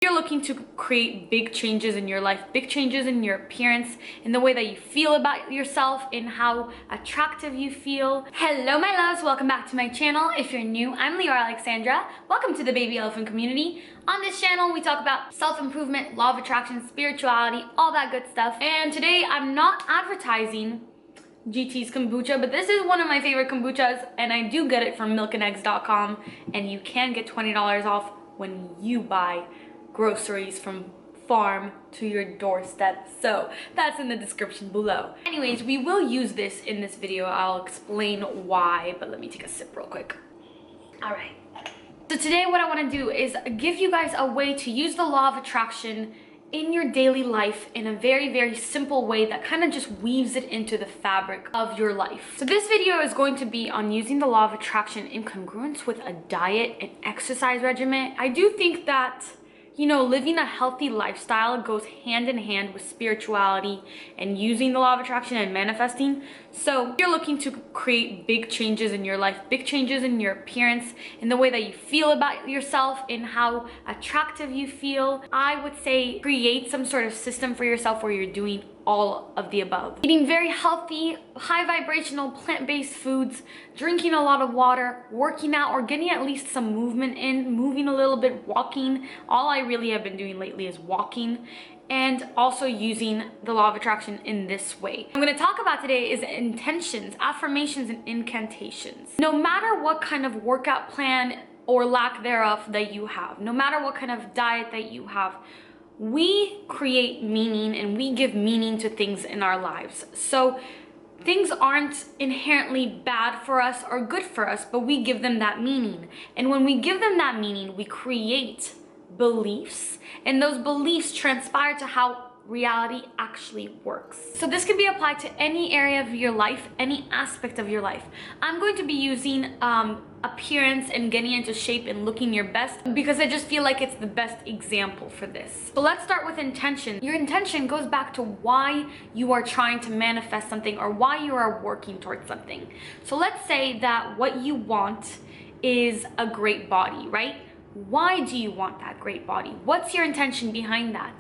You're looking to create big changes in your life, big changes in your appearance, in the way that you feel about yourself, in how attractive you feel. Hello my loves, welcome back to my channel. If you're new, I'm leeoralexandra. Welcome to the baby elephant community. On this channel, we talk about self-improvement, law of attraction, spirituality, all that good stuff. And today I'm not advertising GT's kombucha, but this is one of my favorite kombuchas, and I do get it from milkandeggs.com, and you can get $20 off when you buy groceries from farm to your doorstep, so that's in the description below. Anyways, we will use this in this video. I'll explain why, but let me take a sip real quick. All right, so today what I want to do is give you guys a way to use the law of attraction in your daily life in a very simple way that kind of just weaves it into the fabric of your life. So this video is going to be on using the law of attraction in congruence with a diet and exercise regimen. I do think that, you know, living a healthy lifestyle goes hand in hand with spirituality and using the law of attraction and manifesting. So if you're looking to create big changes in your life, big changes in your appearance, in the way that you feel about yourself, in how attractive you feel, I would say create some sort of system for yourself where you're doing all of the above. Eating very healthy, high vibrational, plant-based foods, drinking a lot of water, working out, or getting at least some movement in, moving a little bit, walking. All I really have been doing lately is walking, and also using the law of attraction in this way. I'm going to talk about today is intentions, affirmations, and incantations. No matter what kind of workout plan or lack thereof that you have, no matter what kind of diet that you have, we create meaning and we give meaning to things in our lives. So things aren't inherently bad for us or good for us, but we give them that meaning. And when we give them that meaning, we create beliefs, and those beliefs transpire to how reality actually works. So this can be applied to any area of your life, any aspect of your life. I'm going to be using appearance and getting into shape and looking your best because I just feel like it's the best example for this. So let's start with intention. Your intention goes back to why you are trying to manifest something or why you are working towards something. So let's say that what you want is a great body, right? Why do you want that great body? What's your intention behind that?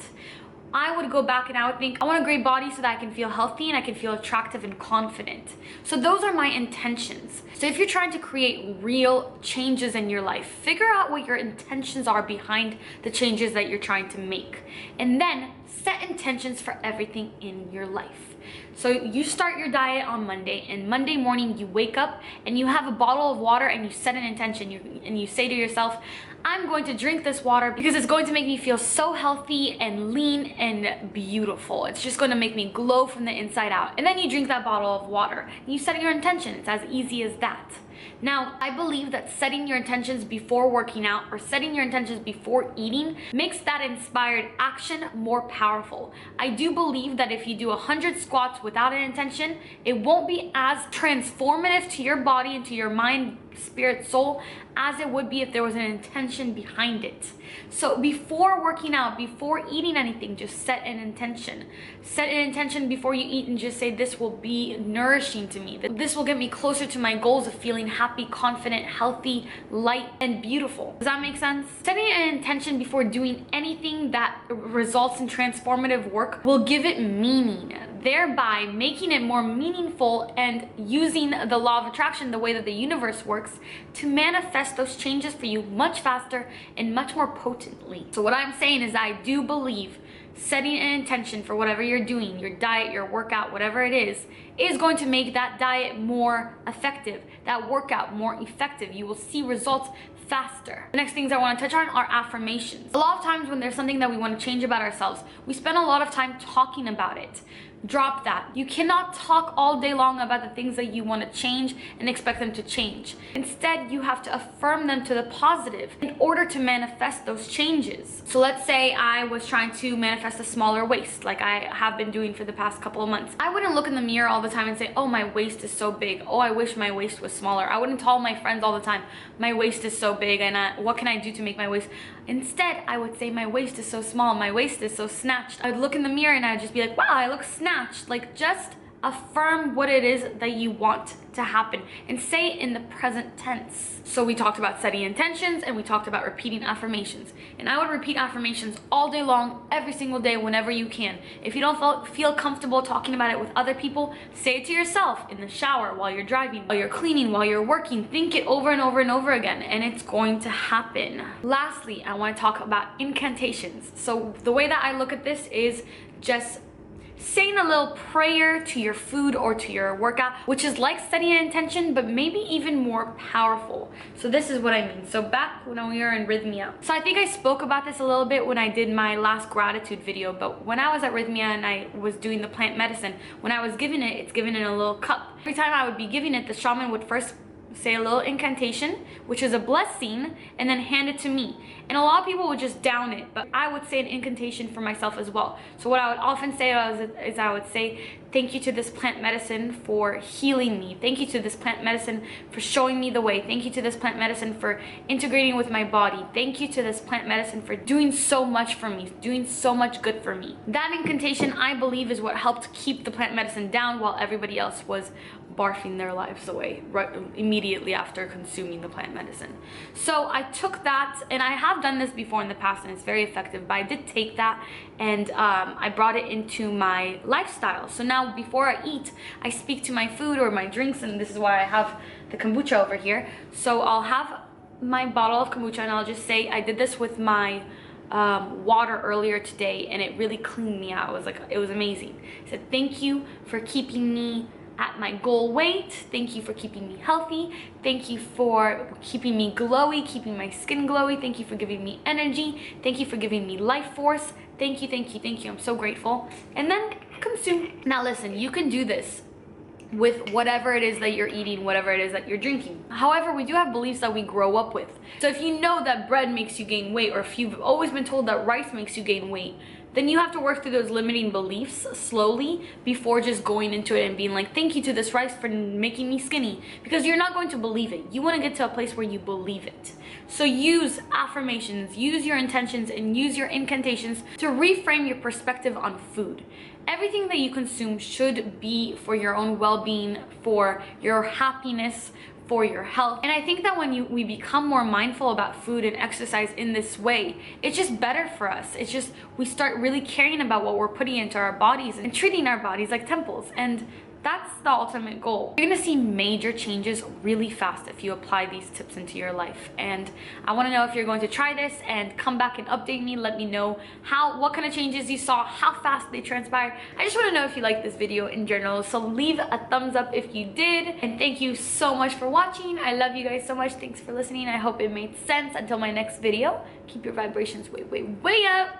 I would go back and I would think, I want a great body so that I can feel healthy and I can feel attractive and confident. So those are my intentions. So if you're trying to create real changes in your life, figure out what your intentions are behind the changes that you're trying to make. And then set intentions for everything in your life. So you start your diet on Monday, and Monday morning you wake up and you have a bottle of water and you set an intention and you say to yourself, I'm going to drink this water because it's going to make me feel so healthy and lean and beautiful. It's just going to make me glow from the inside out. And then you drink that bottle of water and you set your intention. It's as easy as that. Now, I believe that setting your intentions before working out or setting your intentions before eating makes that inspired action more powerful. I do believe that if you do 100 squats without an intention, it won't be as transformative to your body and to your mind, spirit, soul as it would be if there was an intention behind it. So before working out, before eating anything, just set an intention. Set an intention before you eat and just say, this will be nourishing to me. This will get me closer to my goals of feeling happy, confident, healthy, light, and beautiful. Does that make sense? Setting an intention before doing anything that results in transformative work will give it meaning, thereby making it more meaningful and using the law of attraction, the way that the universe works, to manifest those changes for you much faster and much more potently. So what I'm saying is I do believe setting an intention for whatever you're doing, your diet, your workout, whatever it is going to make that diet more effective, that workout more effective. You will see results faster. The next things I want to touch on are affirmations. A lot of times when there's something that we want to change about ourselves, we spend a lot of time talking about it. Drop that. You cannot talk all day long about the things that you want to change and expect them to change. Instead, you have to affirm them to the positive in order to manifest those changes. So let's say I was trying to manifest a smaller waist, like I have been doing for the past couple of months. I wouldn't look in the mirror all the time and say, oh, my waist is so big. Oh, I wish my waist was smaller. I wouldn't tell my friends all the time, my waist is so big and what can I do to make my waist? Instead, I would say my waist is so small, my waist is so snatched. I would look in the mirror and I would just be like, wow, I look snatched. Like, just affirm what it is that you want to happen and say it in the present tense. So we talked about setting intentions and we talked about repeating affirmations. And I would repeat affirmations all day long, every single day, whenever you can. If you don't feel comfortable talking about it with other people, say it to yourself in the shower, while you're driving, while you're cleaning, while you're working. Think it over and over and over again, and it's going to happen. Lastly, I want to talk about incantations. So the way that I look at this is just saying a little prayer to your food or to your workout, which is like setting an intention, but maybe even more powerful. So this is what I mean. So back when we were in Rhythmia. So I think I spoke about this a little bit when I did my last gratitude video, but when I was at Rhythmia and I was doing the plant medicine, when I was giving it, it's given in a little cup. Every time I would be giving it, the shaman would first say a little incantation, which is a blessing, and then hand it to me. And a lot of people would just down it, but I would say an incantation for myself as well. So what I would often say is I would say, thank you to this plant medicine for healing me. Thank you to this plant medicine for showing me the way. Thank you to this plant medicine for integrating with my body. Thank you to this plant medicine for doing so much for me, doing so much good for me. That incantation, I believe, is what helped keep the plant medicine down while everybody else was barfing their lives away right immediately after consuming the plant medicine. So I took that, and I have done this before in the past and it's very effective, but I did take that and I brought it into my lifestyle. So now before I eat, I speak to my food or my drinks, and this is why I have the kombucha over here. So I'll have my bottle of kombucha and I'll just say, I did this with my water earlier today and it really cleaned me out. It was amazing. I said, thank you for keeping me at my goal weight. Thank you for keeping me healthy. Thank you for keeping me glowy, keeping my skin glowy. Thank you for giving me energy. Thank you for giving me life force. Thank you, thank you, thank you. I'm so grateful. And then consume. Now listen, you can do this with whatever it is that you're eating, whatever it is that you're drinking. However, we do have beliefs that we grow up with. So if you know that bread makes you gain weight, or if you've always been told that rice makes you gain weight, then you have to work through those limiting beliefs slowly before just going into it and being like, thank you to this rice for making me skinny, because you're not going to believe it. You want to get to a place where you believe it. So use affirmations, use your intentions, and use your incantations to reframe your perspective on food. Everything that you consume should be for your own well-being, for your happiness, for your health. And I think that when we become more mindful about food and exercise in this way, it's just better for us. It's just, we start really caring about what we're putting into our bodies and treating our bodies like temples. And that's the ultimate goal. You're gonna see major changes really fast if you apply these tips into your life. And I wanna know if you're going to try this and come back and update me. Let me know what kind of changes you saw, how fast they transpired. I just wanna know if you liked this video in general. So leave a thumbs up if you did. And thank you so much for watching. I love you guys so much. Thanks for listening. I hope it made sense. Until my next video, keep your vibrations way, way, way up.